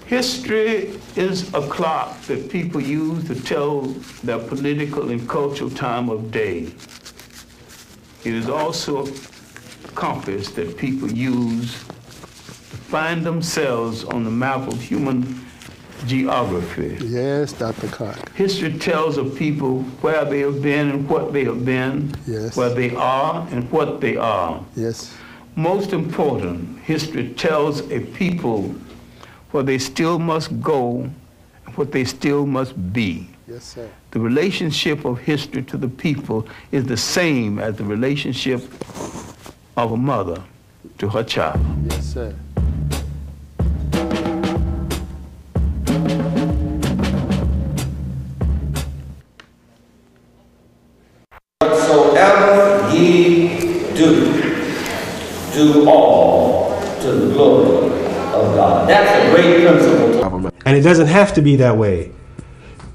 History is a clock that people use to tell their political and cultural time of day. It is also a compass that people use to find themselves on the map of human geography. Yes, Dr. Clark. History tells of people where they have been and what they have been, yes, where they are and what they are. Yes. Most important, history tells a people where they still must go and what they still must be. Yes, sir. The relationship of history to the people is the same as the relationship of a mother to her child. Yes, sir. Whatsoever ye do all to the glory of God. That's a great principle. And it doesn't have to be that way.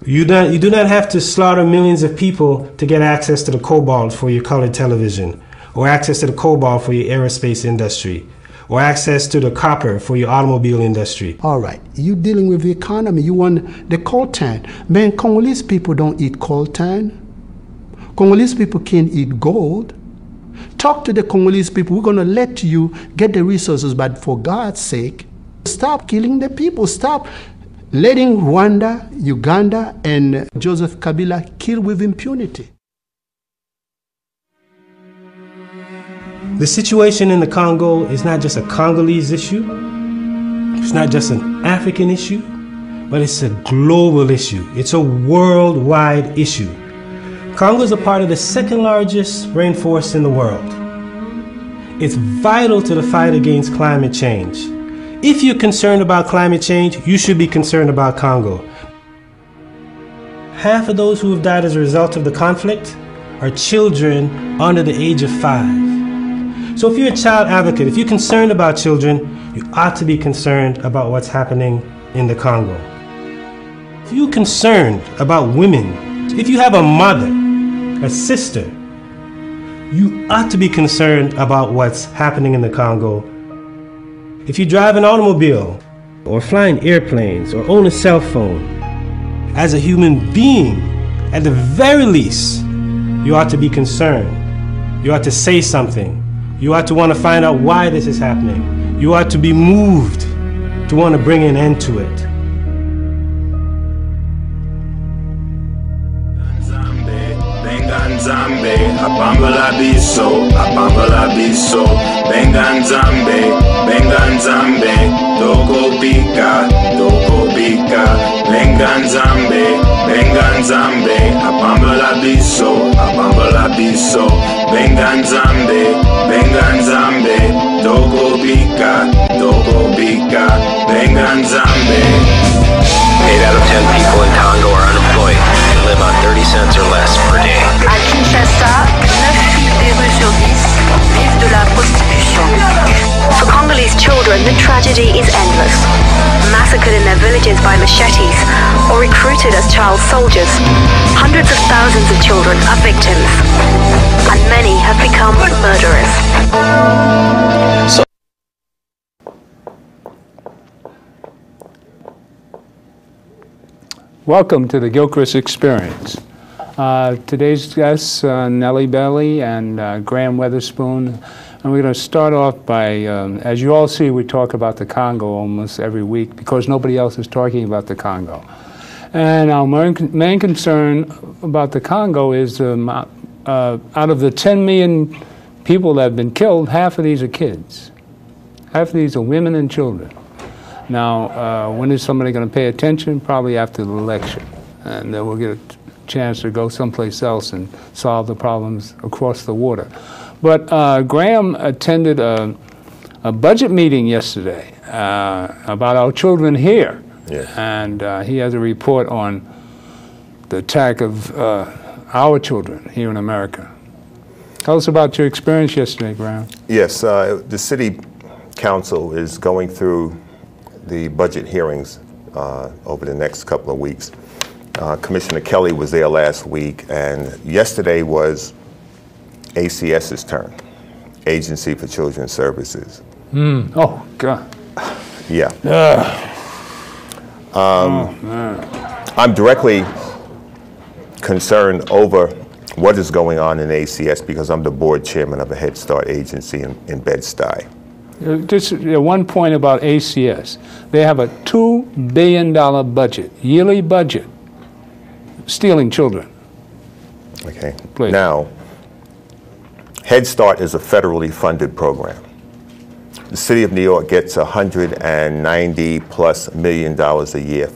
You do not have to slaughter millions of people to get access to the cobalt for your colored television, or access to the cobalt for your aerospace industry, or access to the copper for your automobile industry. All right, you dealing with the economy. You want the coltan. Man, Congolese people don't eat coltan. Congolese people can't eat gold. Talk to the Congolese people. We're going to let you get the resources, but for God's sake, stop killing the people. Stop letting Rwanda, Uganda, and Joseph Kabila kill with impunity. The situation in the Congo is not just a Congolese issue. It's not just an African issue, but it's a global issue. It's a worldwide issue. Congo is a part of the second largest rainforest in the world. It's vital to the fight against climate change. If you're concerned about climate change, you should be concerned about Congo. Half of those who have died as a result of the conflict are children under the age of 5. So if you're a child advocate, if you're concerned about children, you ought to be concerned about what's happening in the Congo. If you're concerned about women, if you have a mother, a sister, you ought to be concerned about what's happening in the Congo. If you drive an automobile, or flying airplanes, or own a cell phone, as a human being, at the very least, you ought to be concerned. You ought to say something. You ought to want to find out why this is happening. You ought to be moved to want to bring an end to it. Nzambe, apambala biso, benga nzambe, toko bika, benga nzambe, apambala biso, benga nzambe, toko bika, benga nzambe. 8 out of 10 people in Congo are unemployed and live on 30 cents or less per day. À Kinshasa, 9 filles des rues sur 10 vivent de la prostitution. For Congolese children, the tragedy is endless. Massacred in their villages by machetes or recruited as child soldiers, hundreds of thousands of children are victims, and many have become murderers. Welcome to the Gilchrist Experience. Today's guests, Nellie Belly and Graham Weatherspoon, and we're going to start off by, as you all see, we talk about the Congo almost every week because nobody else is talking about the Congo. And our main concern about the Congo is out of the 10 million people that have been killed, half of these are kids. Half of these are women and children. Now, when is somebody going to pay attention? Probably after the election. And then we'll get a chance to go someplace else and solve the problems across the water. But Graham attended a budget meeting yesterday about our children here. Yes. And he has a report on the attack of our children here in America. Tell us about your experience yesterday, Graham. Yes, the City Council is going through the budget hearings over the next couple of weeks. Commissioner Kelly was there last week, and yesterday was ACS's turn, Agency for Children's Services. Oh, God. Yeah. I'm directly concerned over what is going on in ACS because I'm the board chairman of a Head Start agency in Bed-Stuy. Just one point about ACS. They have a $2 billion budget, yearly budget, stealing children. Okay. Please. Now, Head Start is a federally funded program. The city of New York gets $190+ million a year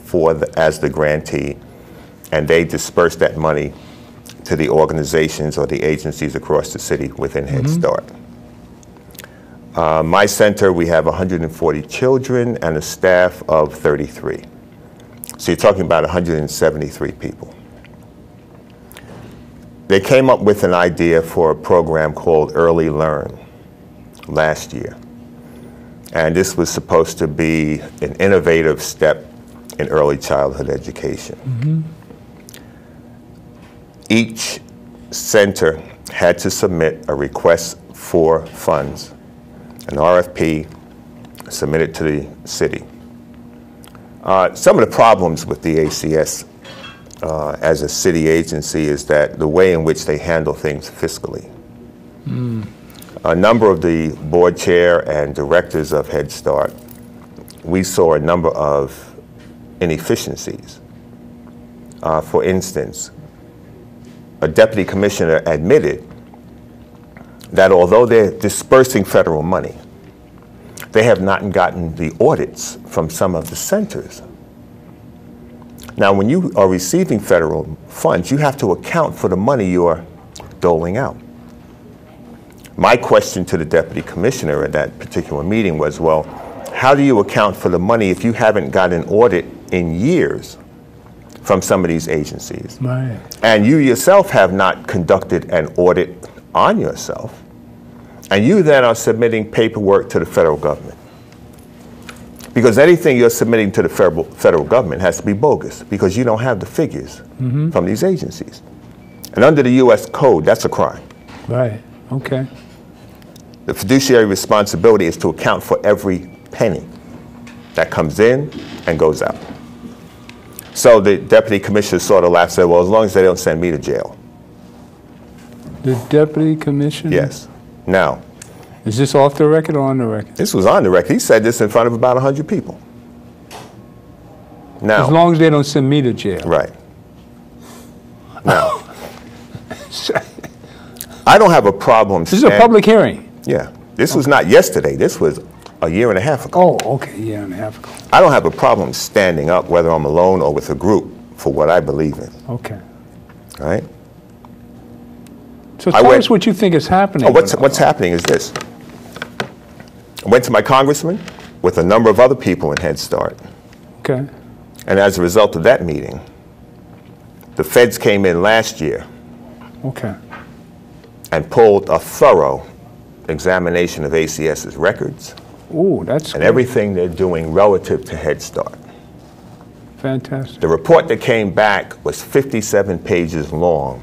as the grantee, and they disperse that money to the organizations or the agencies across the city within Head Start. My center, we have 140 children and a staff of 33. So you're talking about 173 people. They came up with an idea for a program called Early Learn last year. And this was supposed to be an innovative step in early childhood education. Each center had to submit a request for funds, an RFP submitted to the city. Some of the problems with the ACS as a city agency is that the way in which they handle things fiscally. A number of the board chair and directors of Head Start, we saw a number of inefficiencies. For instance, a deputy commissioner admitted that although they're dispersing federal money, they have not gotten the audits from some of the centers. Now, when you are receiving federal funds, you have to account for the money you're doling out. My question to the deputy commissioner at that particular meeting was, well, how do you account for the money if you haven't got an audit in years from some of these agencies? Right. And you yourself have not conducted an audit on yourself, and you then are submitting paperwork to the federal government. Because anything you're submitting to the federal government has to be bogus because you don't have the figures from these agencies. And under the U.S. Code, that's a crime. Right, okay. The fiduciary responsibility is to account for every penny that comes in and goes out. So the deputy commissioner sort of laughed and said, well, as long as they don't send me to jail. The deputy commissioner? Yes. Now, is this off the record or on the record? this was on the record. He said this in front of about 100 people. Now, as long as they don't send me to jail. Right. Now, I don't have a problem. This is a public hearing. Yeah. This was not yesterday. This was a year and a half ago. Oh, okay, a year and a half ago. I don't have a problem standing up, whether I'm alone or with a group, for what I believe in. Okay. All right? So tell us what you think is happening. Oh, what's happening is this. I went to my congressman with a number of other people in Head Start. Okay. And as a result of that meeting, the feds came in last year. Okay. And pulled a thorough examination of ACS's records. Ooh, that's and everything they're doing relative to Head Start. Fantastic. The report that came back was 57 pages long.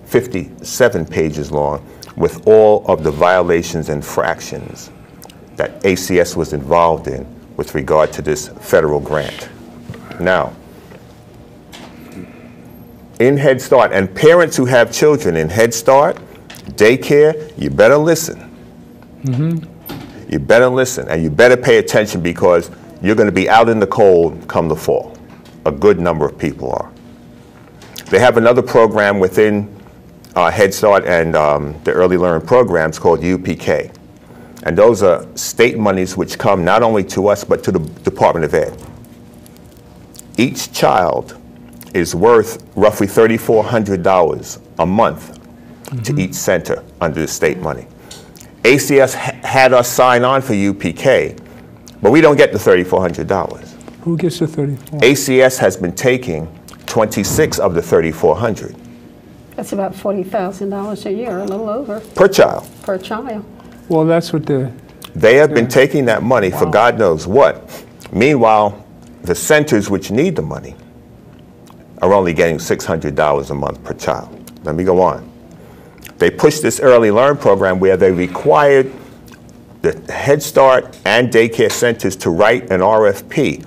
57 pages long, with all of the violations and infractions that ACS was involved in with regard to this federal grant. Now, in Head Start, and parents who have children in Head Start, daycare, you better listen. You better listen, and you better pay attention because you're going to be out in the cold come the fall. A good number of people are. They have another program within Head Start and the Early Learn programs called UPK. And those are state monies which come not only to us but to the Department of Ed. Each child is worth roughly $3,400 a month to each center under the state money. ACS had us sign on for UPK, but we don't get the $3,400. Who gets the 34? ACS has been taking 26 of the $3,400. That's about $40,000 a year, a little over. Per child. Per child. Well, that's what they have been taking that money for God knows what. Meanwhile, the centers which need the money are only getting $600 a month per child. Let me go on. They pushed this Early Learn program where they required the Head Start and daycare centers to write an RFP.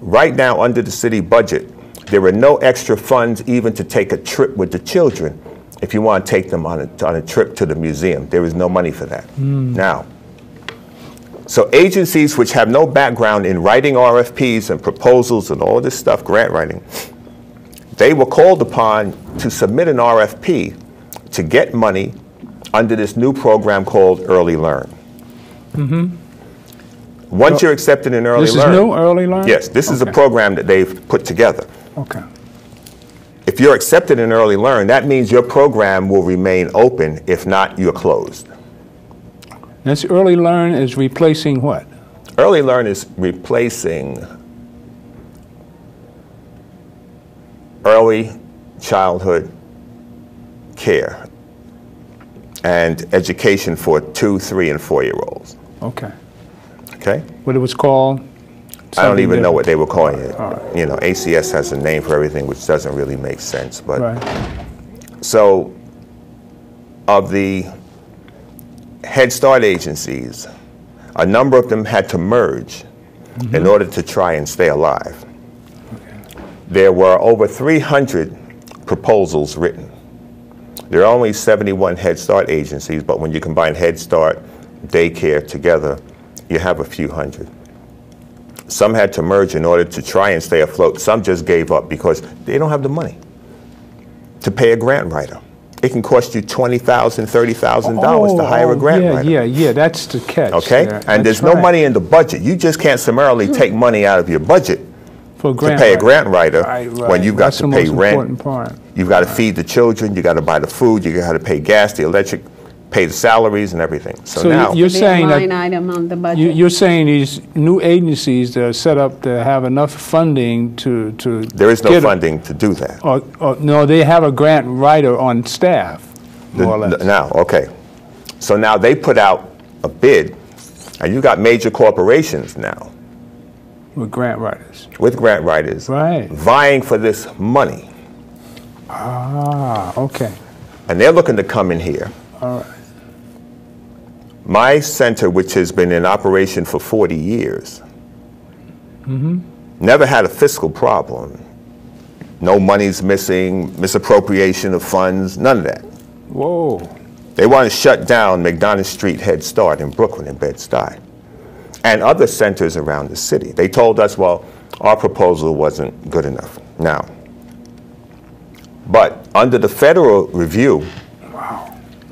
Right now, under the city budget, there are no extra funds even to take a trip with the children if you want to take them on a trip to the museum. There is no money for that. Now, so agencies which have no background in writing RFPs and proposals and all this stuff, grant writing, they were called upon to submit an RFP to get money under this new program called Early Learn. Once you're accepted in Early Learn. This is new, Early Learn? Yes, this is a program that they've put together. Okay. If you're accepted in Early Learn, that means your program will remain open. If not, you're closed. This Early Learn is replacing what? Early Learn is replacing early childhood care and education for 2-, 3-, and 4-year-olds. Okay. Okay? What it was called? I don't even know what they were calling it. Right. You know, ACS has a name for everything, which doesn't really make sense. But right. So, of the Head Start agencies, a number of them had to merge in order to try and stay alive. Okay. There were over 300 proposals written. There are only 71 Head Start agencies, but when you combine Head Start, daycare together, you have a few hundred. Some had to merge in order to try and stay afloat. Some just gave up because they don't have the money to pay a grant writer. It can cost you $20,000, $30,000 to hire a grant writer. Yeah, that's the catch. Okay, there. and there's no money in the budget. You just can't summarily take money out of your budget to pay a grant writer when you've got to pay rent. You've got to feed the children. You got to buy the food. You got to pay gas, the electric, pay the salaries and everything. So now you're saying line item on the budget. You're saying these new agencies that are set up to have enough funding to there is no funding to do that. No, they have a grant writer on staff, more or less. Now, okay. So now they put out a bid, and you got major corporations now. With grant writers. With grant writers. Right. Vying for this money. Ah, okay. And they're looking to come in here. All right. My center, which has been in operation for 40 years, never had a fiscal problem. No money's missing, misappropriation of funds, none of that. Whoa. They want to shut down McDonough Street Head Start in Brooklyn and Bed-Stuy and other centers around the city. They told us, well, our proposal wasn't good enough. Now, but under the federal review,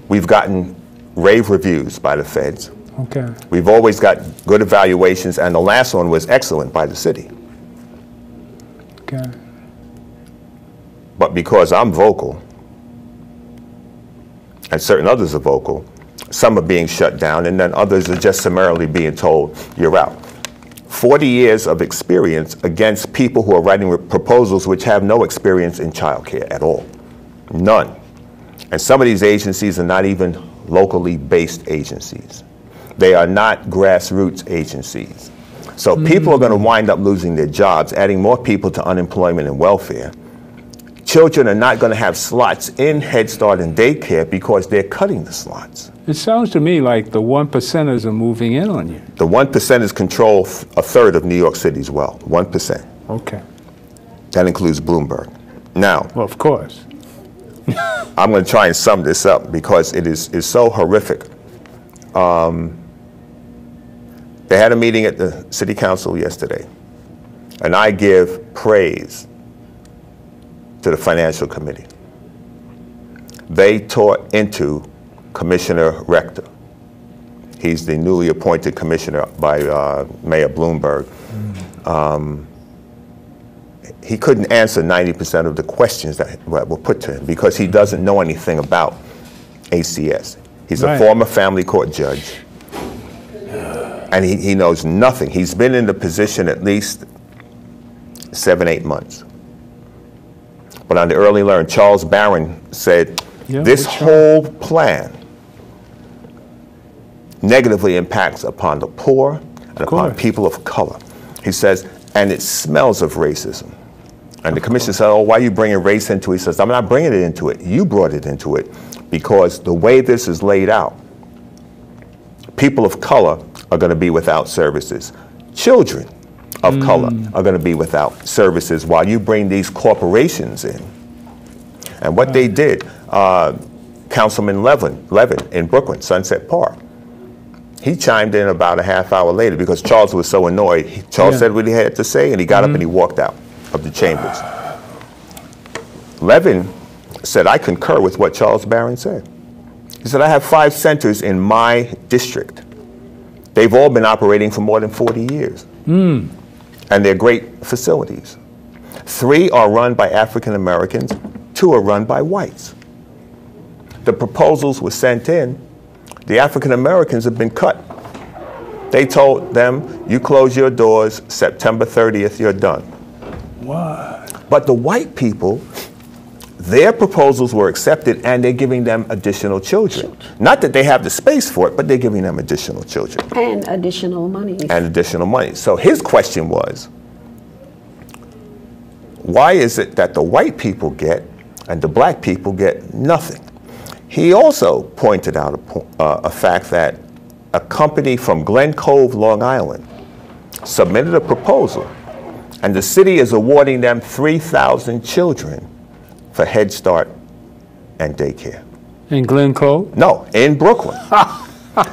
we've gotten rave reviews by the feds. Okay. We've always got good evaluations, and the last one was excellent by the city. Okay. But because I'm vocal, and certain others are vocal, some are being shut down, and then others are just summarily being told, you're out. 40 years of experience against people who are writing proposals which have no experience in childcare at all. None. And some of these agencies are not even locally based agencies. They are not grassroots agencies. So people are going to wind up losing their jobs, adding more people to unemployment and welfare. Children are not going to have slots in Head Start and daycare because they're cutting the slots. It sounds to me like the 1%ers are moving in on you. The 1%ers control a third of New York City's wealth, 1%. Okay. That includes Bloomberg. Now, well, of course. I'm going to try and sum this up because it is so horrific. They had a meeting at the city council yesterday, and I give praise to the financial committee. They tore into Commissioner Rector. He's the newly appointed commissioner by Mayor Bloomberg. He couldn't answer 90% of the questions that were put to him because he doesn't know anything about ACS. He's a former family court judge, and he knows nothing. He's been in the position at least 7, 8 months. But on the Early Learn, Charles Barron said, this whole plan negatively impacts upon the poor and upon people of color. He says, and it smells of racism. And the commissioner said, oh, why are you bringing race into it? He says, I'm not bringing it into it. You brought it into it because the way this is laid out, People of color are going to be without services. Children of color are going to be without services while you bring these corporations in. And what they did, Councilman Levin in Brooklyn, Sunset Park, he chimed in about a half hour later because Charles was so annoyed. Charles said what he had to say, and he got up and he walked out of the chambers. Levin said, I concur with what Charles Barron said. He said, I have 5 centers in my district. They've all been operating for more than 40 years. And they're great facilities. 3 are run by African Americans, 2 are run by whites. The proposals were sent in. The African Americans have been cut. They told them, you close your doors, September 30th, you're done. What? But the white people, their proposals were accepted and they're giving them additional children. Not that they have the space for it, but they're giving them additional children. And additional money. And additional money. So his question was, why is it that the white people get and the black people get nothing? He also pointed out a fact that a company from Glen Cove, Long Island, submitted a proposal, and the city is awarding them 3,000 children for Head Start and daycare. In Glen Cove? No, in Brooklyn.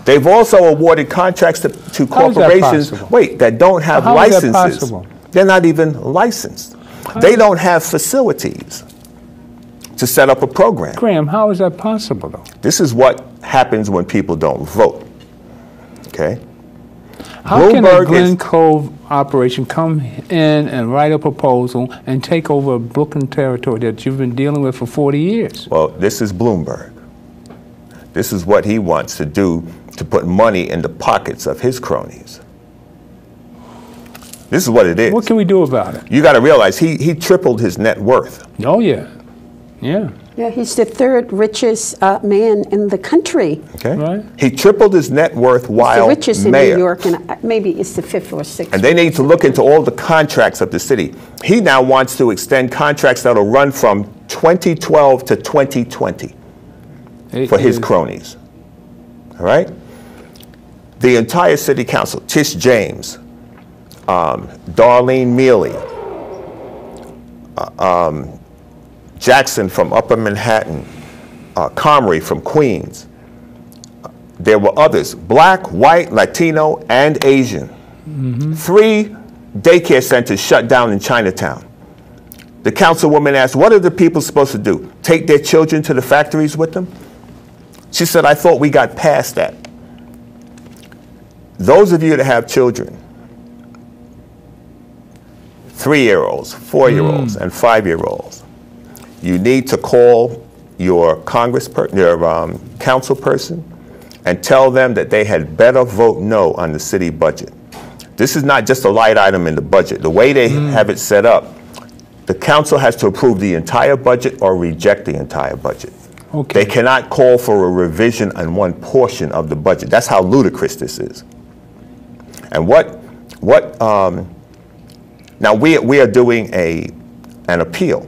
They've also awarded contracts to corporations, that don't have licenses. They're not even licensed. They don't have facilities to set up a program. Graham, how is that possible, though? This is what happens when people don't vote. Okay? How can a Glen Cove operation come in and write a proposal and take over Brooklyn territory that you've been dealing with for 40 years? Well, this is Bloomberg. This is what he wants to do to put money in the pockets of his cronies. This is what it is. What can we do about it? You got to realize he tripled his net worth. Oh, yeah. Yeah. Yeah, he's the 3rd richest man in the country. Okay. Right. He tripled his net worth while the richest mayor. in New York, and maybe it's the 5th or 6th. And they need to look into all the contracts of the city. He now wants to extend contracts that will run from 2012 to 2020 for his cronies. All right? The entire city council, Tish James, Darlene Mealy, Jackson from Upper Manhattan, Comrie from Queens. There were others, black, white, Latino, and Asian. 3 daycare centers shut down in Chinatown. The councilwoman asked, what are the people supposed to do? Take their children to the factories with them? She said, I thought we got past that. Those of you that have children, 3-year-olds, 4-year-olds, and 5-year-olds, you need to call your council person and tell them that they had better vote no on the city budget. This is not just a light item in the budget. The way they have it set up, the council has to approve the entire budget or reject the entire budget. Okay. They cannot call for a revision on one portion of the budget. That's how ludicrous this is. And now we are doing an appeal.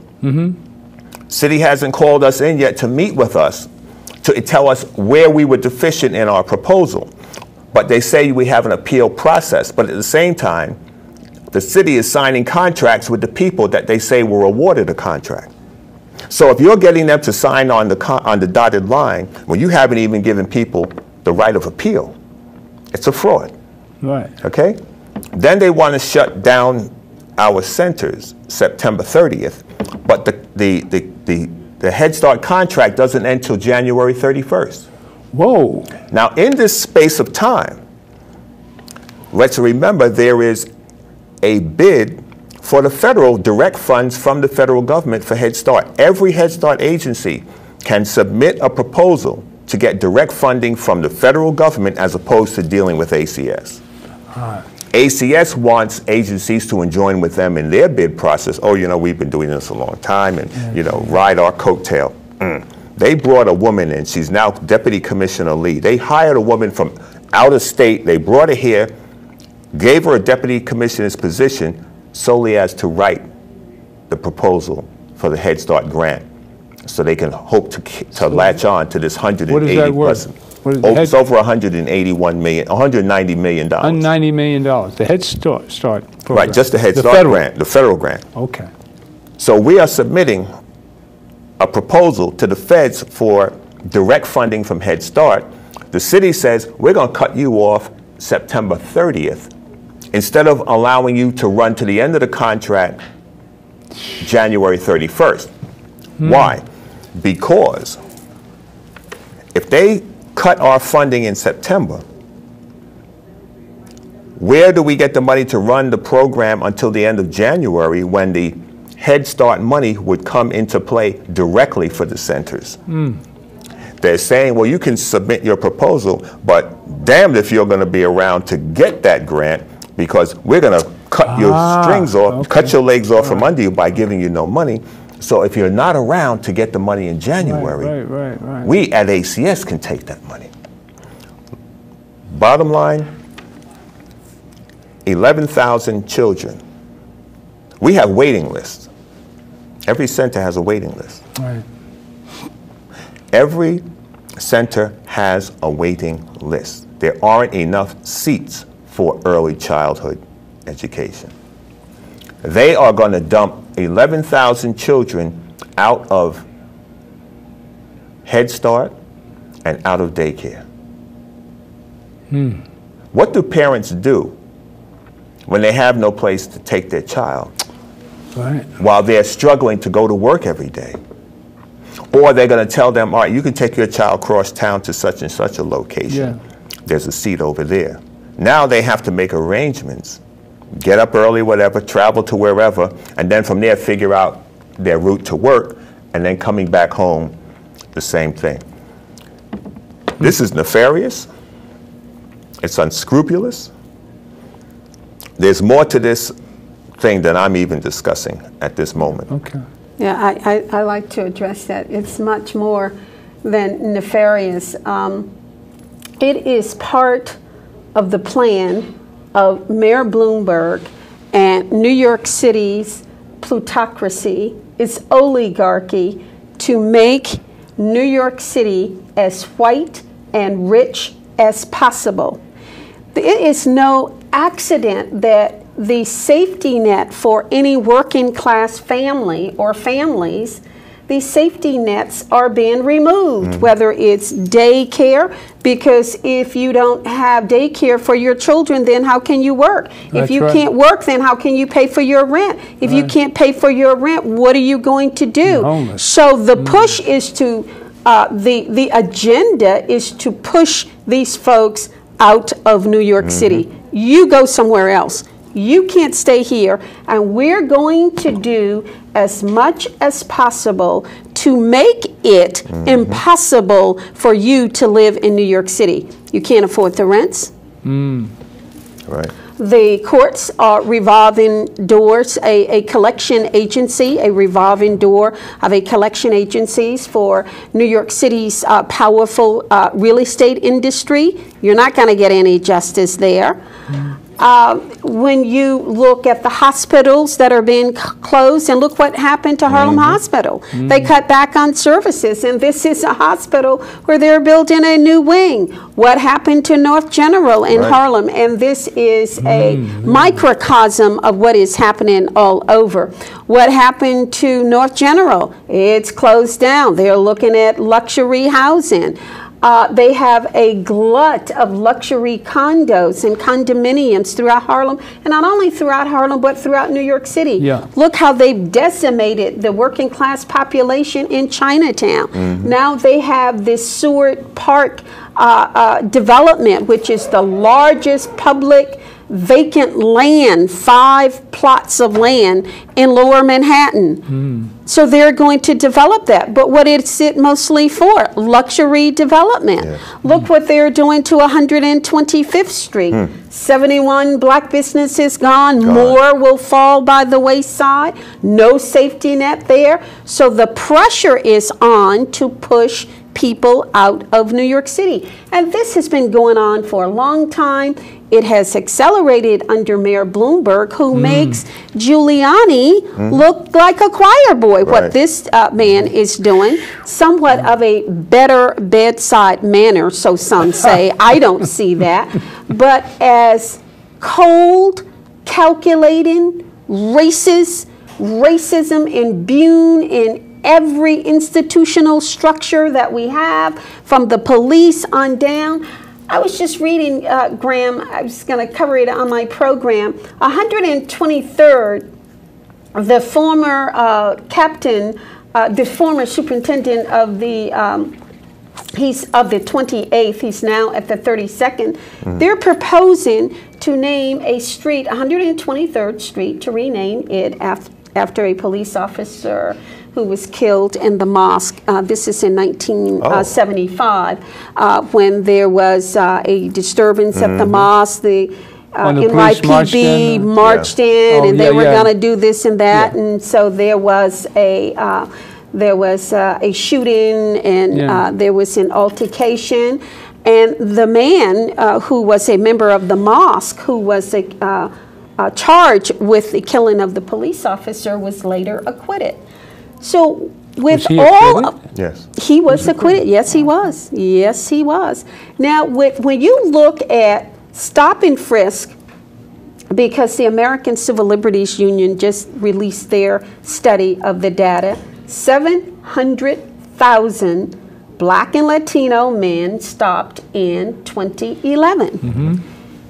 City hasn't called us in yet to meet with us to tell us where we were deficient in our proposal. But they say we have an appeal process. But at the same time, the city is signing contracts with the people that they say were awarded a contract. So if you're getting them to sign on the dotted line when you haven't even given people the right of appeal, it's a fraud. Right. Okay? Then they want to shut down our centers September 30th, but the Head Start contract doesn't end till January 31st. Whoa. Now, in this space of time, let's remember there is a bid for the federal direct funds from the federal government for Head Start. Every Head Start agency can submit a proposal to get direct funding from the federal government as opposed to dealing with ACS. ACS wants agencies to join with them in their bid process. Oh, you know, we've been doing this a long time and, you know, ride our coattail. They brought a woman in. She's now Deputy Commissioner Lee. They hired a woman from out of state. They brought her here, gave her a Deputy Commissioner's position solely as to write the proposal for the Head Start grant so they can hope to latch on to this 180 plus. What is It's over $180 million. $190 million. The Head Start program. Right, just the Head Start grant, the federal grant. Okay. So we are submitting a proposal to the feds for direct funding from Head Start. The city says, we're going to cut you off September 30th instead of allowing you to run to the end of the contract January 31st. Why? Because if they cut our funding in September, where do we get the money to run the program until the end of January when the Head Start money would come into play directly for the centers? They're saying, well, you can submit your proposal, but damned if you're going to be around to get that grant, because we're going to cut your strings off, cut your legs off from under you by giving you no money. So if you're not around to get the money in January, we at ACS can take that money. Bottom line, 11,000 children. We have waiting lists. Every center has a waiting list. Right. Every center has a waiting list. There aren't enough seats for early childhood education. They are going to dump 11,000 children out of Head Start and out of daycare. What do parents do when they have no place to take their child while they're struggling to go to work every day? Or they're going to tell them, all right, you can take your child cross town to such and such a location. There's a seat over there. Now they have to make arrangements, get up early, whatever, travel to wherever, and then from there figure out their route to work, and then coming back home, the same thing. This is nefarious. It's unscrupulous. There's more to this thing than I'm even discussing at this moment. Okay. Yeah, I like to address that. It's much more than nefarious. It is part of the plan of Mayor Bloomberg and New York City's plutocracy, its oligarchy, to make New York City as white and rich as possible. It is no accident that the safety net for any working class family or families, these safety nets are being removed, whether it's daycare, because if you don't have daycare for your children, then how can you work? If you can't work, then how can you pay for your rent? If you can't pay for your rent, what are you going to do? So the push is to, the agenda is to push these folks out of New York City. You go somewhere else. You can't stay here, and we're going to do as much as possible to make it impossible for you to live in New York City. You can't afford the rents. Right. The courts are revolving doors, a collection agency, a revolving door of a collection agencies for New York City's powerful real estate industry. You're not going to get any justice there. When you look at the hospitals that are being closed, and look what happened to Harlem Hospital. They cut back on services, and this is a hospital where they're building a new wing. What happened to North General in Harlem? And this is a microcosm of what is happening all over. What happened to North General? It's closed down. They're looking at luxury housing. They have a glut of luxury condos and condominiums throughout Harlem, and not only throughout Harlem, but throughout New York City. Look how they've decimated the working class population in Chinatown. Now they have this Seward Park development, which is the largest public vacant land, 5 plots of land in Lower Manhattan. So they're going to develop that. But what is it mostly for? Luxury development. Look what they're doing to 125th Street. 71 black businesses gone. More will fall by the wayside. No safety net there. So the pressure is on to push people out of New York City. And this has been going on for a long time. it has accelerated under Mayor Bloomberg, who makes Giuliani look like a choir boy. What this man is doing, somewhat of a better bedside manner, so some say. I don't see that. But as cold, calculating, racism imbued in every institutional structure that we have, from the police on down. I was just reading, Graham, I was going to cover it on my program, 123rd, the former captain, the former superintendent of the, he's of the 28th, he's now at the 32nd. They're proposing to name a street, 123rd Street, to rename it after a police officer who was killed in the mosque. This is in 1975, when there was a disturbance at the mosque. The NYPD marched in, and they were going to do this and that, and so there was a shooting, and there was an altercation, and the man who was a member of the mosque, who was charged with the killing of the police officer, was later acquitted. So with all, he was acquitted. Yes, he was. Yes, he was. Now, when you look at stop and frisk, because the American Civil Liberties Union just released their study of the data, 700,000 Black and Latino men stopped in 2011.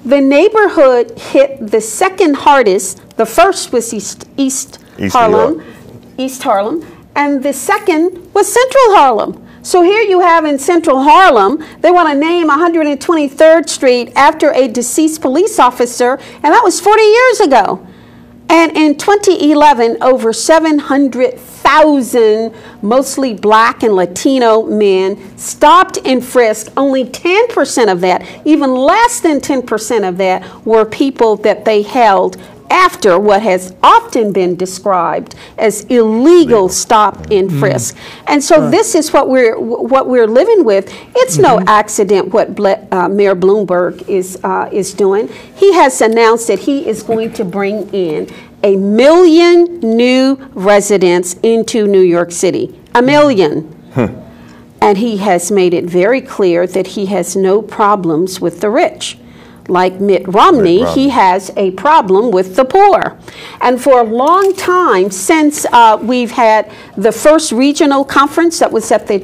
The neighborhood hit the second hardest. The first was East Harlem, and the second was Central Harlem. So here you have in Central Harlem, they want to name 123rd Street after a deceased police officer, and that was 40 years ago. And in 2011, over 700,000 mostly Black and Latino men stopped and frisked. Only 10% of that, even less than 10% of that, were people that they held after what has often been described as illegal stop and frisk. And so this is what we're living with. It's no accident what Mayor Bloomberg is doing. He has announced that he is going to bring in 1 million new residents into New York City. 1 million. And he has made it very clear that he has no problems with the rich. Like Mitt Romney, he has a problem with the poor. And for a long time, since we've had the first regional conference, that was at the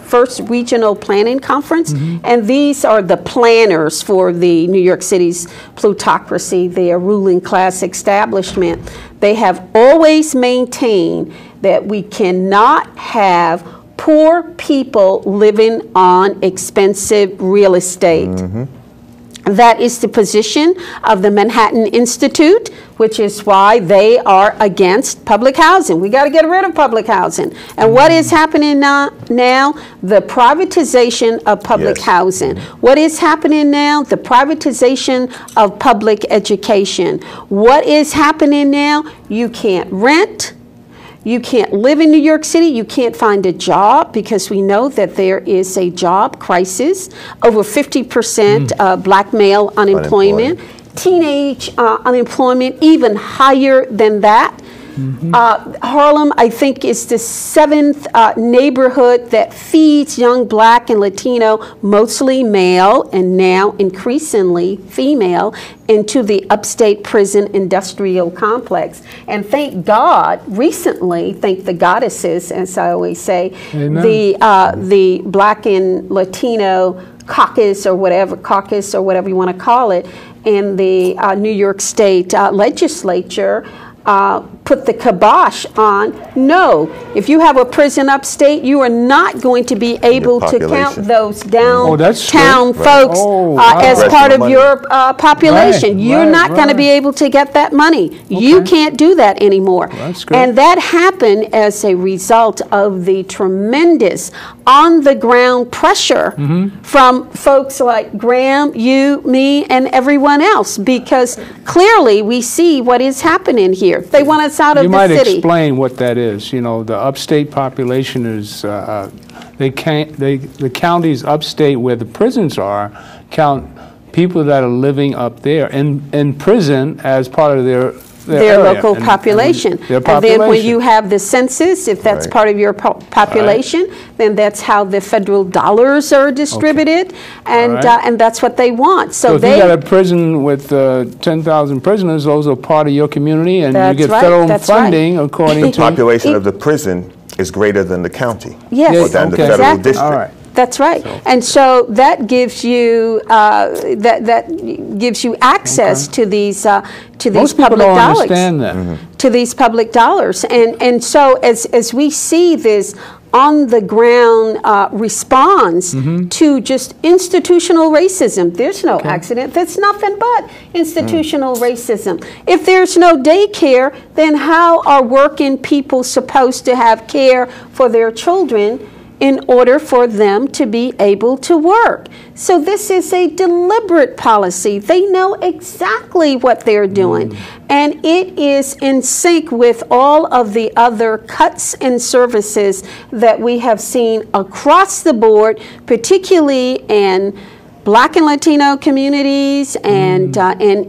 first regional planning conference, and these are the planners for the New York City's plutocracy, their ruling class establishment. They have always maintained that we cannot have poor people living on expensive real estate. That is the position of the Manhattan Institute, which is why they are against public housing. We got to get rid of public housing. And what is happening now? The privatization of public housing. What is happening now? The privatization of public education. What is happening now? You can't rent. You can't live in New York City. You can't find a job because we know that there is a job crisis. Over 50% Black male unemployment. Teenage unemployment even higher than that. Harlem, I think, is the 7th neighborhood that feeds young Black and Latino, mostly male and now increasingly female, into the upstate prison industrial complex. And thank God, recently, thank the goddesses, as I always say, the Black and Latino caucus or whatever you want to call it, in the New York State legislature put the kibosh on. No, if you have a prison upstate, you are not going to be able to count those downtown folks as part of your population. You're not going to be able to get that money. You can't do that anymore. And that happened as a result of the tremendous on-the-ground pressure from folks like Graham, you, me, and everyone else, because clearly we see what is happening here. They want us out of the city. You might explain what that is. You know, the upstate population is, the counties upstate where the prisons are count people that are living up there in prison as part of their their area local population. Their And then when population. you have the census, if that's Right. part of your population, then that's how the federal dollars are distributed, and right. and that's what they want. So if you got a prison with 10,000 prisoners, those are part of your community, and you That's get right, federal that's right. funding according The to... population of the prison is greater than the county. Yes, Or than the okay. federal Exactly. district. All right. That's right, and so that gives you that gives you access to these Most people public don't dollars. understand that. To these public dollars, and so as we see this on the ground response to just institutional racism. There's no accident. That's nothing but institutional racism. If there's no daycare, then how are working people supposed to have care for their children in order for them to be able to work? So this is a deliberate policy. They know exactly what they're doing. And it is in sync with all of the other cuts in services that we have seen across the board, particularly in Black and Latino communities and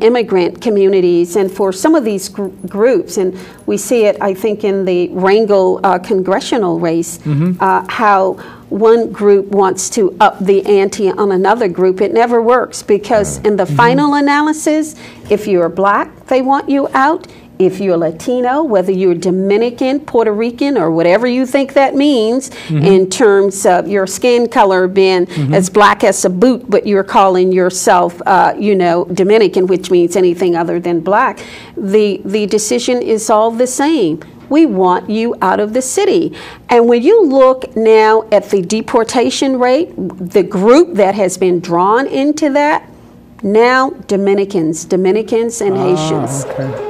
immigrant communities, and for some of these groups, and we see it, I think, in the Wrangell congressional race, how one group wants to up the ante on another group. It never works, because in the final analysis, if you're Black, they want you out. If you're Latino, whether you're Dominican, Puerto Rican, or whatever you think that means in terms of your skin color being as black as a boot, but you're calling yourself, Dominican, which means anything other than black, the decision is all the same. We want you out of the city. And when you look now at the deportation rate, the group that has been drawn into that, now Dominicans and Haitians. Okay.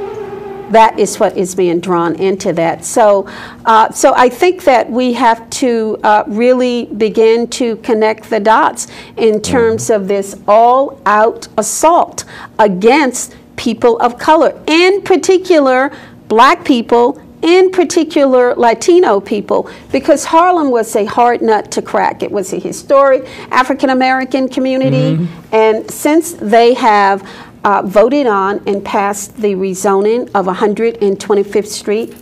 That is what is being drawn into that. So I think that we have to really begin to connect the dots in terms of this all-out assault against people of color, in particular Black people, in particular Latino people, because Harlem was a hard nut to crack. It was a historic African-American community, and since they have voted on and passed the rezoning of 125th Street,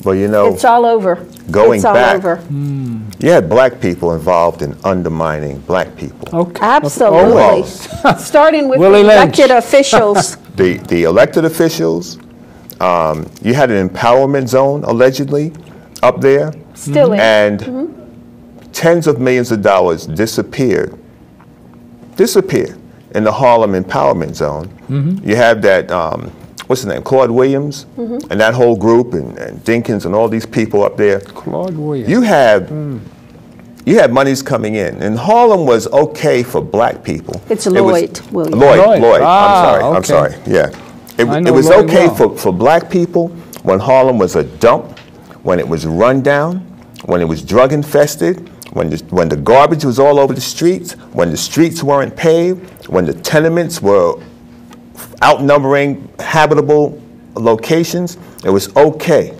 Well, it's all over. Going it's all back, over. you had Black people involved in undermining Black people. Okay. Absolutely. Almost. Starting with Willie the Lynch. elected officials. The elected officials, you had an empowerment zone, allegedly, up there. Still is. And tens of millions of dollars disappeared in the Harlem Empowerment Zone. You have that, what's his name, Claude Williams, and that whole group, and Dinkins and all these people up there. Claude Williams. You had monies coming in, and Harlem was okay for Black people. It's Lloyd Williams. Lloyd. Ah, I'm sorry. Yeah, I it know was Lloyd okay well. for Black people when Harlem was a dump, when it was run down, when it was drug infested, when the garbage was all over the streets, when the streets weren't paved, when the tenements were outnumbering habitable locations. It was okay.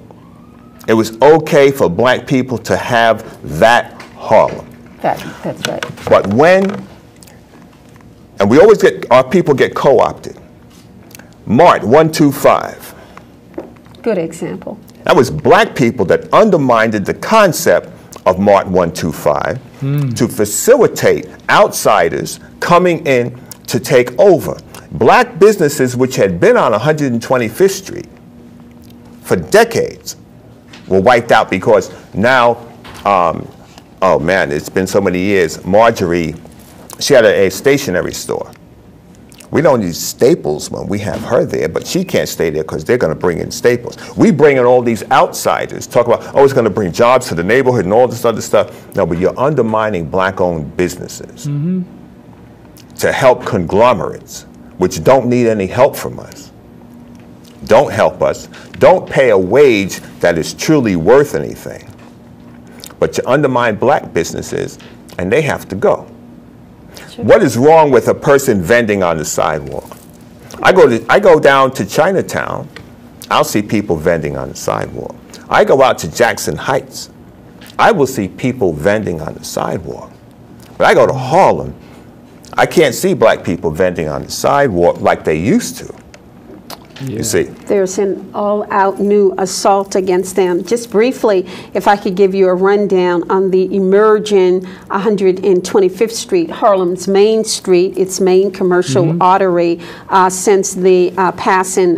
It was okay for Black people to have that Harlem. That's right. But and we always our people get co-opted. Mart 125. Good example. That was Black people that undermined the concept of Mart 125 to facilitate outsiders coming in to take over. Black businesses which had been on 125th Street for decades were wiped out because now, oh man, it's been so many years, Marjorie, she had a stationery store. We don't use Staples when we have her there, but she can't stay there because they're going to bring in Staples. We bring in all these outsiders, talk about, oh, it's going to bring jobs to the neighborhood and all this other stuff. No, but you're undermining Black-owned businesses to help conglomerates, which don't need any help from us. Don't help us. Don't pay a wage that is truly worth anything. But you undermine Black businesses, and they have to go. What is wrong with a person vending on the sidewalk? I go down to Chinatown, I'll see people vending on the sidewalk. I go out to Jackson Heights, I will see people vending on the sidewalk. But I go to Harlem, I can't see black people vending on the sidewalk like they used to. You see. There's an all-out new assault against them. Just briefly, if I could give you a rundown on the emerging 125th Street, Harlem's main street, its main commercial artery, since the passage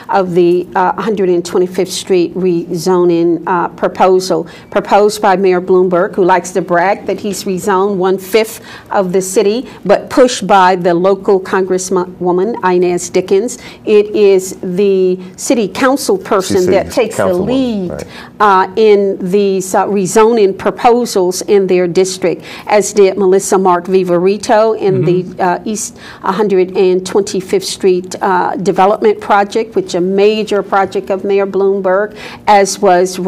of the 125th Street rezoning proposal, proposed by Mayor Bloomberg, who likes to brag that he's rezoned 1/5 of the city, but pushed by the local Congresswoman, Inez Dickens. It is the city council person that takes the lead in these rezoning proposals in their district, as did Melissa Mark Vivarito in the East 125th Street Development Project, which is a major project of Mayor Bloomberg, as was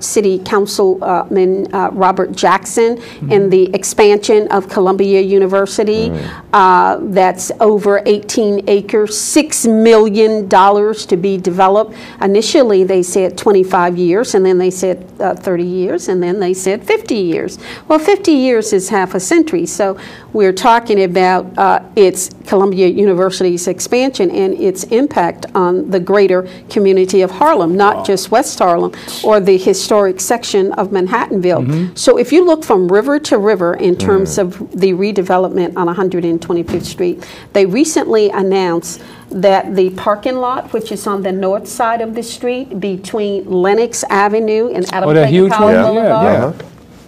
City Councilman Robert Jackson in the expansion of Columbia University. That's over 18 acres, $6 million to be developed. Initially, they said 25 years, and then they said 30 years, and then they said 50 years. Well, 50 years is half a century, so we're talking about its Columbia University's expansion and its impact on the greater community of Harlem, not just West Harlem or the historic section of Manhattanville. So if you look from river to river in terms of the redevelopment on 125th Street, they recently announced that the parking lot, which is on the north side of the street between Lenox Avenue and Adam Clayton Powell Boulevard.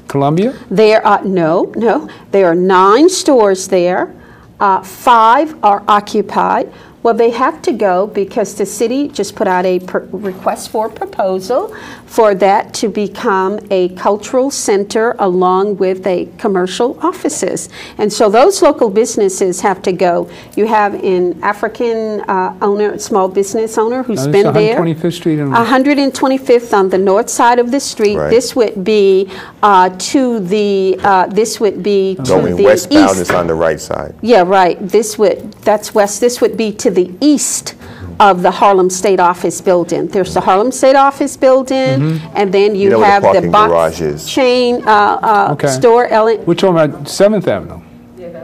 Columbia? There are, no, there are 9 stores there. 5 are occupied. Well, they have to go because the city just put out a request for proposal for that to become a cultural center along with a commercial offices. And so those local businesses have to go. You have an African owner, small business owner who's been there. 125th Street. 125th on the north side of the street. Right. This would be to the, this would be to going the westbound east. Is on the right side. Yeah, right. That's west. This would be to the east of the Harlem State Office building. There's the Harlem State Office building, and then you have the box garages. Chain store. We're talking about 7th Avenue.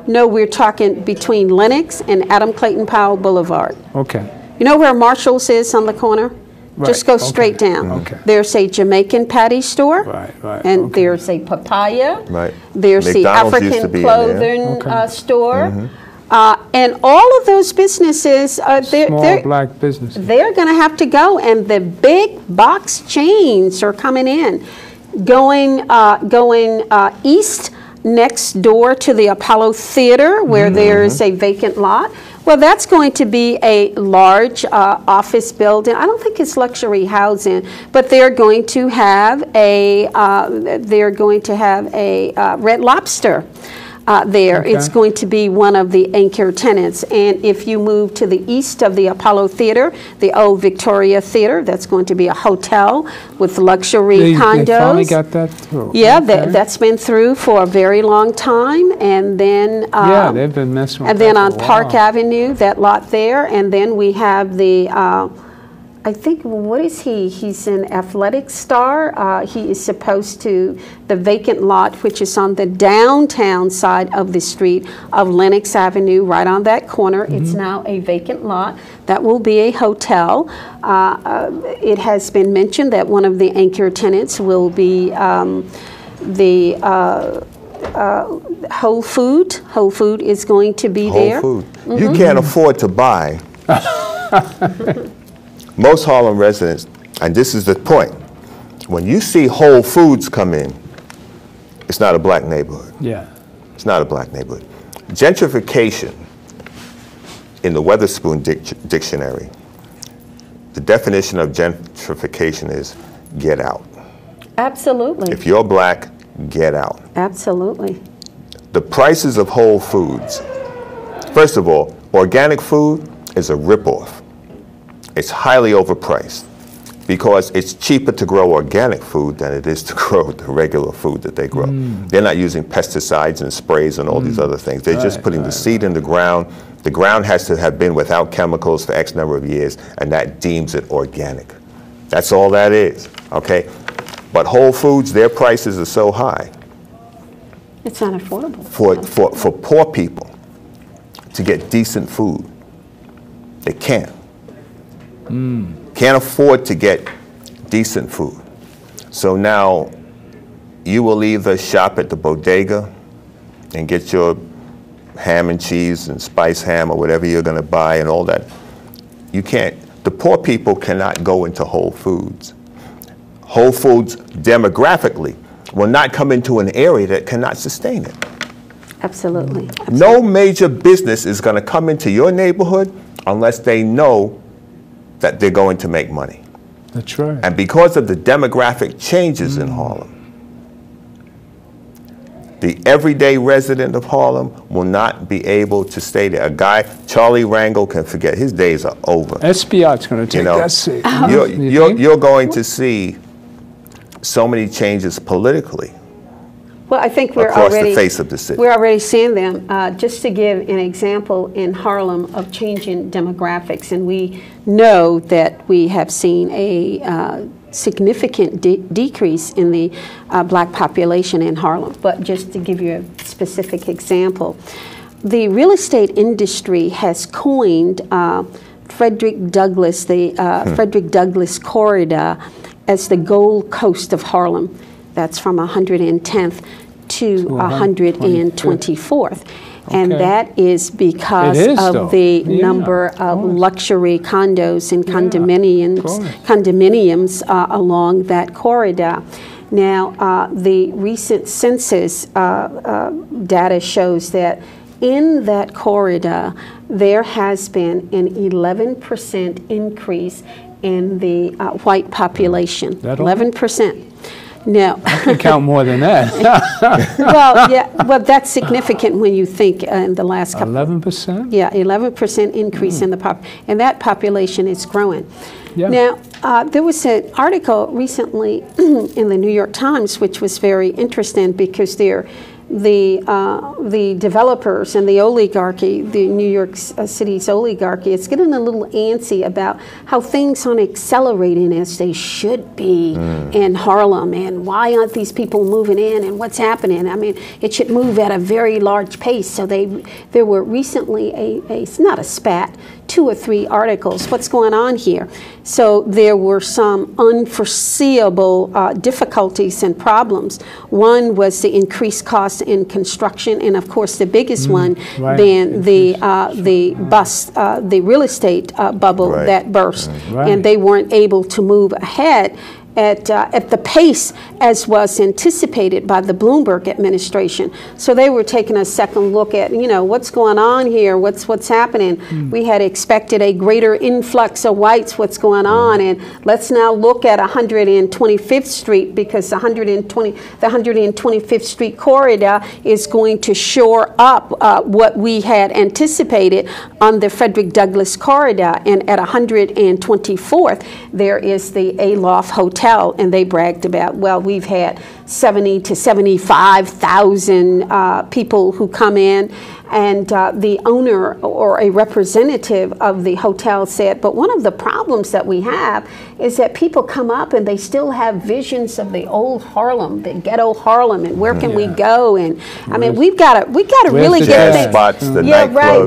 No, we're talking between Lenox and Adam Clayton Powell Boulevard. Okay. You know where Marshall's is on the corner? Right. Just go straight down. Okay. There's a Jamaican patty store. Right. And there's a papaya. Right. There's McDonald's the African clothing store. And all of those businesses, small black businesses, they're going to have to go, and the big box chains are coming in, going east next door to the Apollo Theater, where there's a vacant lot. Well, that's going to be a large office building. I don't think it's luxury housing, but they're going to have a Red Lobster. There. Okay. It's going to be one of the anchor tenants. And if you move to the east of the Apollo Theater, the old Victoria Theater, that's going to be a hotel with luxury condos. They finally got that through. Yeah, okay. That's been through for a very long time. And then yeah, they've been messing with and then on Park Avenue, that lot there, and then we have the I think, what is he? He's an athletic star. He is supposed to, the vacant lot, which is on the downtown side of the street of Lenox Avenue, right on that corner. It's now a vacant lot. That will be a hotel. It has been mentioned that one of the anchor tenants will be the Whole Food. Whole Food is going to be there. Whole Food. You can't afford to buy. Most Harlem residents, and this is the point, when you see Whole Foods come in, it's not a black neighborhood. Yeah. It's not a black neighborhood. Gentrification, in the Weatherspoon dictionary, the definition of gentrification is get out. Absolutely. If you're black, get out. Absolutely. The prices of Whole Foods, first of all, organic food is a ripoff. It's highly overpriced because it's cheaper to grow organic food than it is to grow the regular food that they grow. They're not using pesticides and sprays and all these other things. They're just putting the seed in the ground. The ground has to have been without chemicals for X number of years, and that deems it organic. That's all that is, okay? But Whole Foods, their prices are so high It's not affordable. For poor people to get decent food. They can't. Can't afford to get decent food. So now you will either shop at the bodega and get your ham and cheese and spice ham or whatever you're going to buy and all that. You can't. The poor people cannot go into Whole Foods. Whole Foods demographically will not come into an area that cannot sustain it. Absolutely. No major business is going to come into your neighborhood unless they know that they're going to make money. That's right. And because of the demographic changes in Harlem, the everyday resident of Harlem will not be able to stay there. A guy, Charlie Rangel, can forget. His days are over. SBI's going to take that seat. You're going to see so many changes politically. Well, I think across the face of the city. We're already seeing them. Just to give an example in Harlem of changing demographics, and we know that we have seen a significant decrease in the black population in Harlem. But just to give you a specific example, the real estate industry has coined Frederick Douglass, the Frederick Douglass corridor, as the Gold Coast of Harlem. That's from 110th to 124th. And that is because of the number of luxury condos and condominiums along that corridor. Now, the recent census data shows that in that corridor, there has been an 11% increase in the white population. 11%. No. I can count more than that. Well, yeah, well, that's significant when you think in the last couple. 11%? Yeah, 11% increase in the and that population is growing. Yeah. Now, there was an article recently in the New York Times which was very interesting because the developers and the oligarchy, the New York City's oligarchy, it's getting a little antsy about how things aren't accelerating as they should be in Harlem, and why aren't these people moving in, and what's happening. I mean, it should move at a very large pace. So there were recently not a spat, 2 or 3 articles. What's going on here? So there were some unforeseeable difficulties and problems. One was the increased cost in construction, and of course the biggest one being the real estate bubble that burst, and they weren't able to move ahead at the pace as was anticipated by the Bloomberg administration. So they were taking a second look at, what's going on here, what's happening. We had expected a greater influx of whites, what's going on, and let's now look at 125th Street, because the 125th Street corridor is going to shore up what we had anticipated on the Frederick Douglass corridor. And at 124th, there is the Aloft Hotel, and they bragged about, well, we've had 70 to 75,000 people who come in, and the owner or a representative of the hotel said, but one of the problems that we have is that people come up and they still have visions of the old Harlem, the ghetto Harlem, and where can we go? And I mean, we've got to really get things.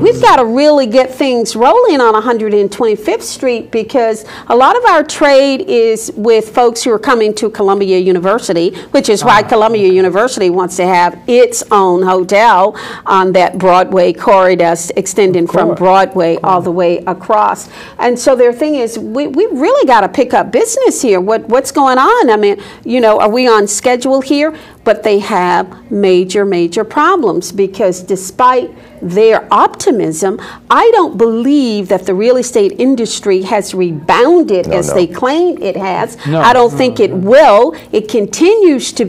We've got to really get things rolling on 125th Street, because a lot of our trade is with folks who are coming to Columbia University, which is why Columbia University wants to have its own hotel on that Broadway corridor, extending from Broadway all the way across. And so their thing is, we really got to pick up business here. What's going on? I mean, are we on schedule here? But they have major problems, because despite their optimism, I don't believe that the real estate industry has rebounded as they claim it has. I don't think it will. It continues to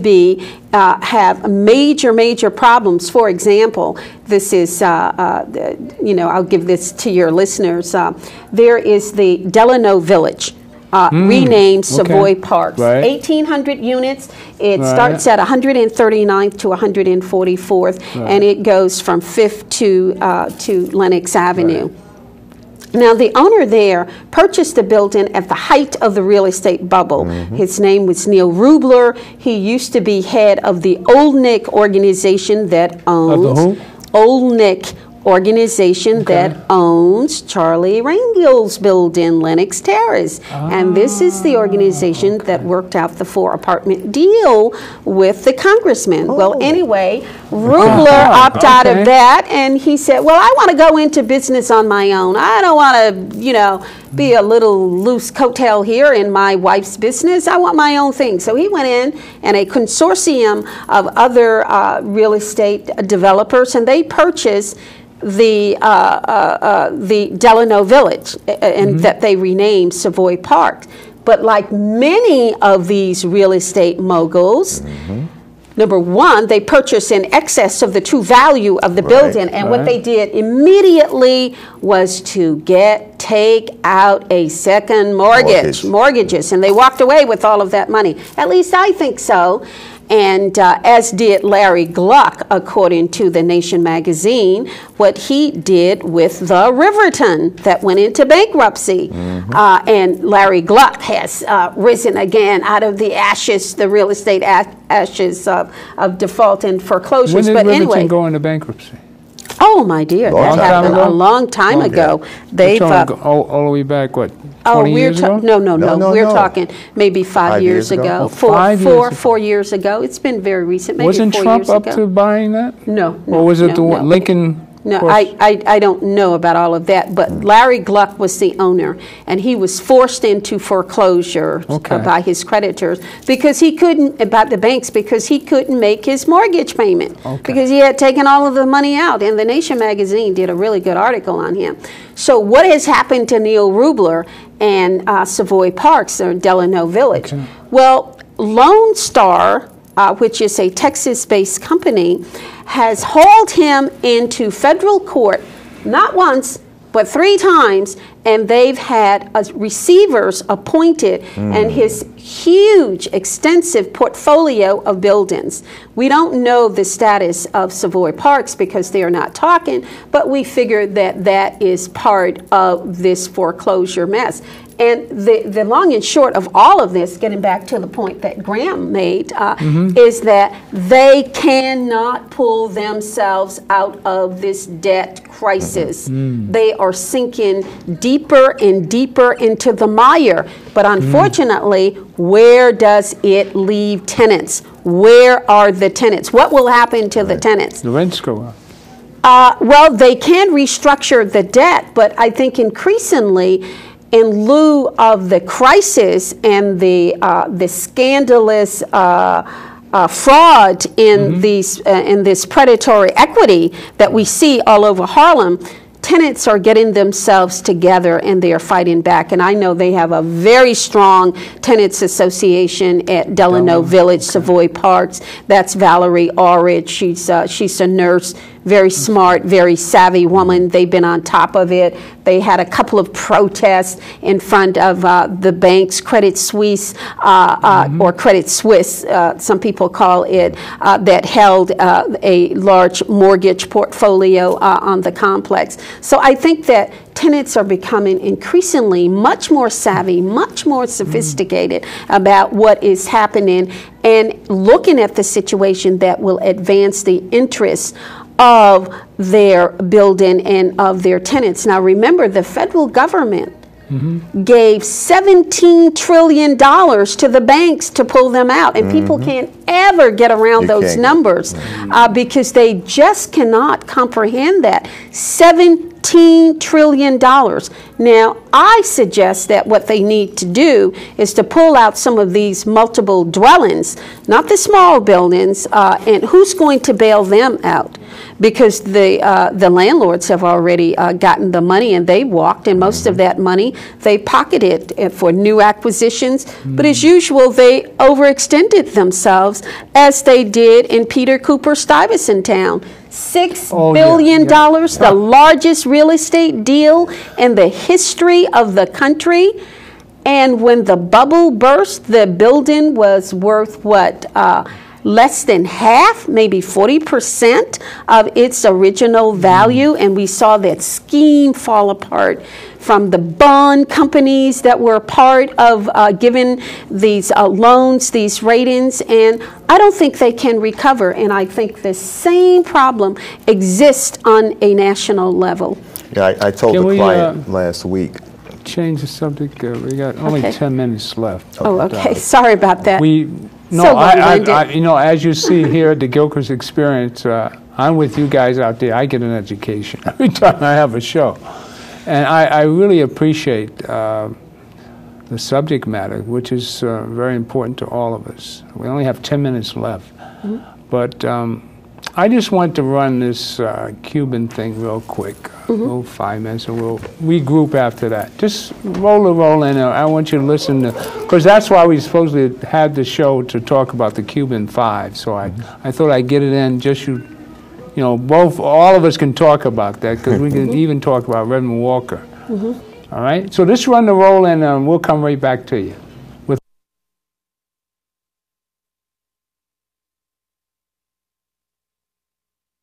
have major problems. For example, this is, I'll give this to your listeners. There is the Delano Village. Renamed Savoy Parks. 1,800 units. It starts at 139th to 144th, and it goes from 5th to Lenox Avenue. Now, the owner there purchased the building at the height of the real estate bubble. His name was Neil Rubler. He used to be head of the Olnick organization that owns... Of the who? Olnick organization that owns Charlie Rangill's building, Lenox Terrace. And this is the organization that worked out the 4-apartment deal with the congressman. Well, anyway, Rubler opted out of that, and he said, well, I want to go into business on my own. I don't want to, you know, be a little loose coattail here in my wife's business. I want my own thing. So he went in, and a consortium of other real estate developers, and they purchased the Delano Village, and that they renamed Savoy Park. But like many of these real estate moguls, number one, they purchased in excess of the true value of the building, and what they did immediately was to take out a second mortgages, and they walked away with all of that money. At least I think so. And as did Larry Gluck, according to the Nation magazine, what he did with the Riverton that went into bankruptcy. And Larry Gluck has risen again out of the ashes, the real estate ashes of default and foreclosures. When did but Riverton anyway, go into bankruptcy? Oh, my dear, that happened a long time ago. They've all the way back, what, 20 years ago? No. We're talking maybe 5 years ago. 4 years ago. It's been very recent. Maybe Wasn't 4 Trump years up ago. to buying that? No. Or was it Lincoln? No, I don't know about all of that, but Larry Gluck was the owner, and he was forced into foreclosure by his creditors because he couldn't, about the banks, because he couldn't make his mortgage payment because he had taken all of the money out. And the Nation magazine did a really good article on him. So what has happened to Neil Rubler and Savoy Parks or Delano Village? Well, Lone Star, which is a Texas-based company, has hauled him into federal court not once but 3 times, and they've had receivers appointed and his huge, extensive portfolio of buildings. We don't know the status of Savoy Parks because they are not talking, but we figure that that is part of this foreclosure mess. And the long and short of all of this, getting back to the point that Graham made, is that they cannot pull themselves out of this debt crisis. They are sinking deeper and deeper into the mire. But unfortunately, where does it leave tenants? Where are the tenants? What will happen to the tenants? The rents go up. Well, they can restructure the debt, but I think increasingly, in lieu of the crisis and the scandalous fraud in in this predatory equity that we see all over Harlem, tenants are getting themselves together and they are fighting back. And I know they have a very strong tenants association at Delano Village, Savoy Parks. That's Valerie Orridge. She's a nurse, very smart, very savvy woman. They've been on top of it. They had a couple of protests in front of the bank's Credit Suisse, or Credit Suisse, some people call it, that held a large mortgage portfolio on the complex. So I think that tenants are becoming increasingly much more savvy, much more sophisticated about what is happening and looking at the situation that will advance the interests of their building and of their tenants. Now remember, the federal government gave $17 trillion to the banks to pull them out, and people can't ever get around those numbers because they just cannot comprehend that. $17 trillion. Now, I suggest that what they need to do is to pull out some of these multiple dwellings, not the small buildings, and who's going to bail them out? Because the landlords have already gotten the money and they walked, and most of that money they pocketed for new acquisitions. But as usual, they overextended themselves, as they did in Peter Cooper Stuyvesant Town. $6 billion, the largest real estate deal in the history of the country. And when the bubble burst, the building was worth what? less than half, maybe 40% of its original value, and we saw that scheme fall apart from the bond companies that were part of giving these loans, these ratings, and I don't think they can recover. And I think the same problem exists on a national level. Yeah, I told the client last week. Change the subject. We got only 10 minutes left. Oh, okay. Sorry about that. No, you know, as you see here at the Gilchrist Experience, I'm with you guys out there. I get an education every time I have a show. And I really appreciate the subject matter, which is very important to all of us. We only have 10 minutes left. Mm-hmm. But I just want to run this Cuban thing real quick, little 5 minutes, and we'll regroup after that. Just roll in. I want you to listen to, because that's why we supposedly had the show to talk about the Cuban Five. So I thought I'd get it in just you know, all of us can talk about that, because we can even talk about Redmond Walker. All right? So just run the roll in, and we'll come right back to you.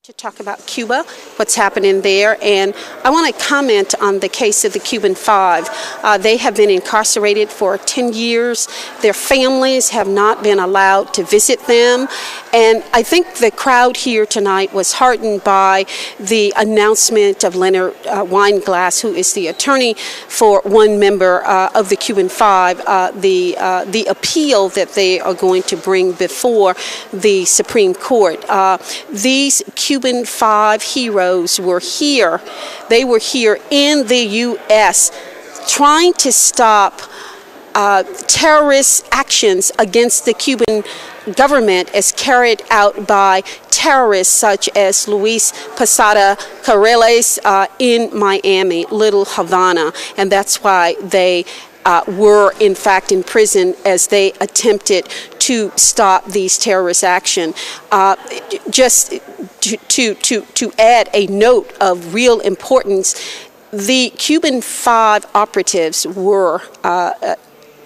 To talk about Cuba, what's happening there, and I want to comment on the case of the Cuban Five. They have been incarcerated for 10 years. Their families have not been allowed to visit them, and I think the crowd here tonight was heartened by the announcement of Leonard Weinglass, who is the attorney for one member of the Cuban Five, the appeal that they are going to bring before the Supreme Court. These Cuban Five heroes were here. They were here in the U.S. trying to stop terrorist actions against the Cuban government as carried out by terrorists such as Luis Posada Carriles in Miami, Little Havana, and that's why they were in fact in prison as they attempted to stop these terrorist action. Just to add a note of real importance, the Cuban Five operatives were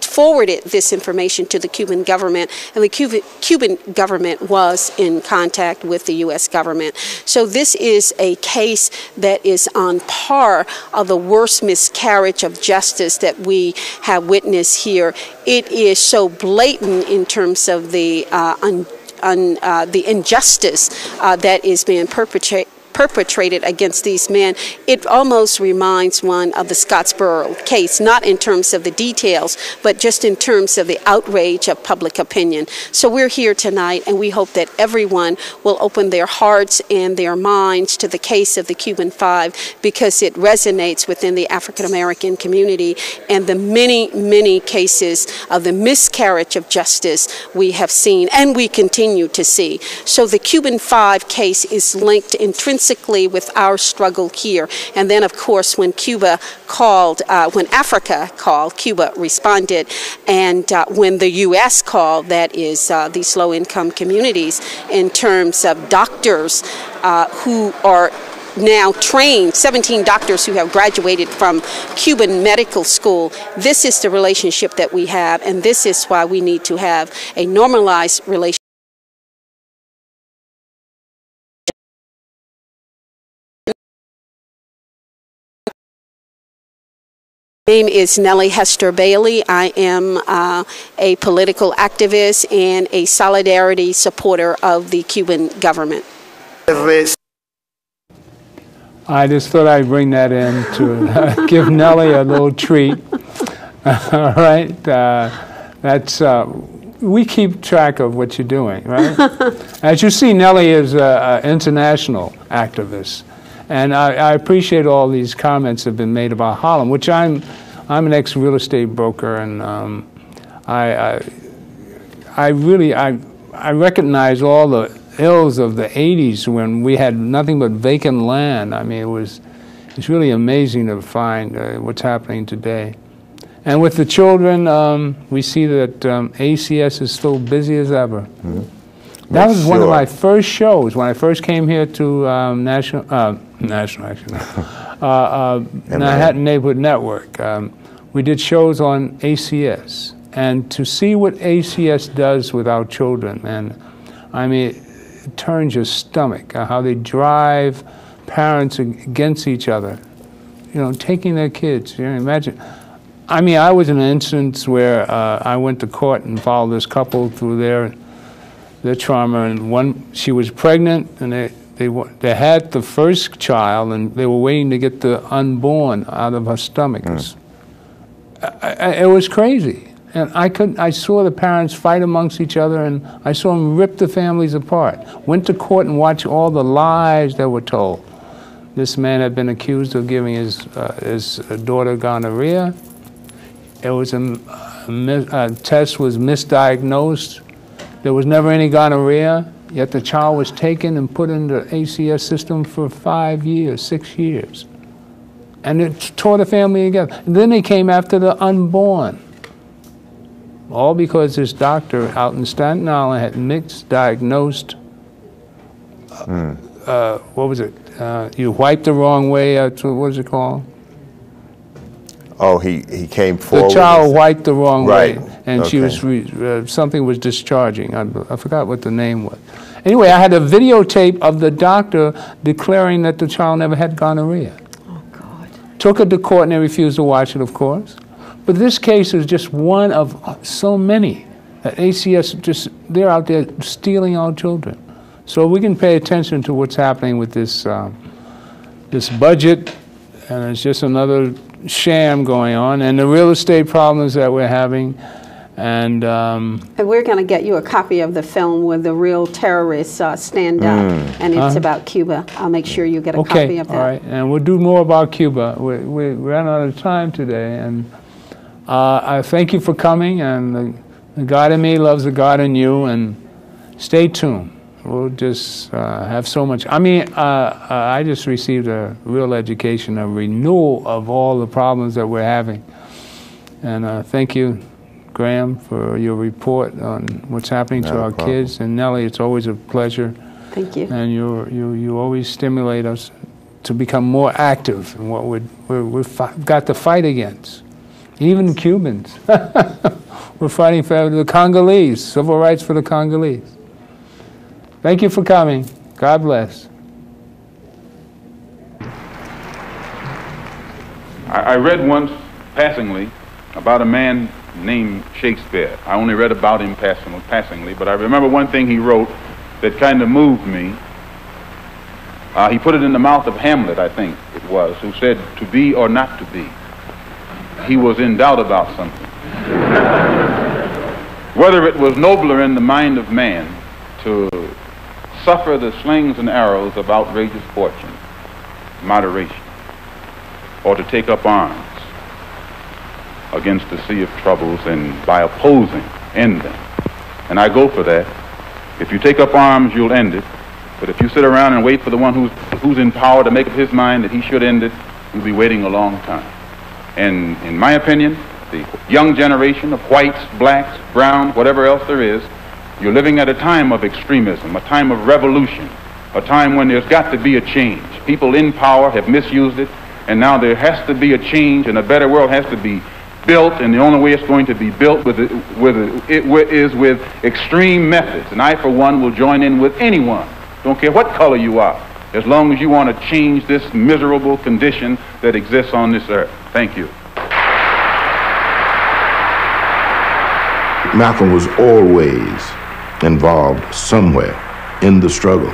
forwarded this information to the Cuban government, and the Cuban government was in contact with the U.S. government. So this is a case that is on par of the worst miscarriage of justice that we have witnessed here. It is so blatant in terms of the injustice that is being perpetrated against these men. It almost reminds one of the Scottsboro case, not in terms of the details, but just in terms of the outrage of public opinion. So we're here tonight, and we hope that everyone will open their hearts and their minds to the case of the Cuban Five, because it resonates within the African American community and the many, many cases of the miscarriage of justice we have seen and we continue to see. So the Cuban Five case is linked intrinsically with our struggle here. And then, of course, when Cuba called, when Africa called, Cuba responded. And when the U.S. called, that is these low-income communities, in terms of doctors who are now trained, 17 doctors who have graduated from Cuban medical school. This is the relationship that we have, and this is why we need to have a normalized relationship. My name is Nellie Hester Bailey. I am a political activist and a solidarity supporter of the Cuban government. I just thought I'd bring that in to give Nellie a little treat. All right, that's we keep track of what you're doing, right? As you see, Nellie is an international activist. And I appreciate all these comments that have been made about Harlem, which I'm an ex-real estate broker, and I recognize all the ills of the 80s when we had nothing but vacant land. I mean, it's really amazing to find what's happening today. And with the children, we see that ACS is still busy as ever. Mm-hmm. That was one of my first shows when I first came here to Manhattan Neighborhood Network. We did shows on ACS, and to see what ACS does with our children, and I mean, it turns your stomach, how they drive parents against each other, you know, taking their kids. You know, imagine. I mean, I was in an instance where I went to court and followed this couple through their trauma, and she was pregnant, and they had the first child, and they were waiting to get the unborn out of her stomach. It was crazy. And I saw the parents fight amongst each other, and I saw them rip the families apart. Went to court and watched all the lies that were told. This man had been accused of giving his daughter gonorrhea. It was a test was misdiagnosed. There was never any gonorrhea, yet the child was taken and put in the ACS system for 5 years, 6 years. And it tore the family together. And then they came after the unborn. All because this doctor out in Staten Island had misdiagnosed, what was it? You wiped the wrong way, what was it called? Oh, he came forward. The child wiped the wrong way, and okay. she was, something was discharging. I forgot what the name was. Anyway, I had a videotape of the doctor declaring that the child never had gonorrhea. Oh, God. Took it to court, and they refused to watch it, of course. But this case is just one of so many that ACS they're out there stealing our children. So we can pay attention to what's happening with this this budget, and it's just another sham going on, and the real estate problems that we're having. And we're going to get you a copy of the film where the real terrorists stand up, and it's about Cuba. I'll make sure you get a copy of that. All right, and we'll do more about Cuba. We ran out of time today, and I thank you for coming, and the God in me loves the God in you, and stay tuned. We'll just have so much. I mean, I just received a real education, a renewal of all the problems that we're having. And thank you, Graham, for your report on what's happening to our kids. And Nellie, it's always a pleasure. Thank you. And you always stimulate us to become more active in what we've got to fight against. Even Cubans. We're fighting for the Congolese, civil rights for the Congolese. Thank you for coming. God bless. I read once, passingly, about a man named Shakespeare. I only read about him passingly, but I remember one thing he wrote that kind of moved me. He put it in the mouth of Hamlet, I think it was, who said, "To be or not to be." He was in doubt about something. Whether it was nobler in the mind of man to suffer the slings and arrows of outrageous fortune, moderation, or to take up arms against the sea of troubles and by opposing, end them. And I go for that. If you take up arms, you'll end it. But if you sit around and wait for the one who's in power to make up his mind that he should end it, you'll be waiting a long time. And in my opinion, the young generation of whites, blacks, browns, whatever else there is, you're living at a time of extremism, a time of revolution, a time when there's got to be a change. People in power have misused it, and now there has to be a change, and a better world has to be built, and the only way it's going to be built is with extreme methods. And I, for one, will join in with anyone, don't care what color you are, as long as you want to change this miserable condition that exists on this earth. Thank you. Malcolm was always involved somewhere in the struggle.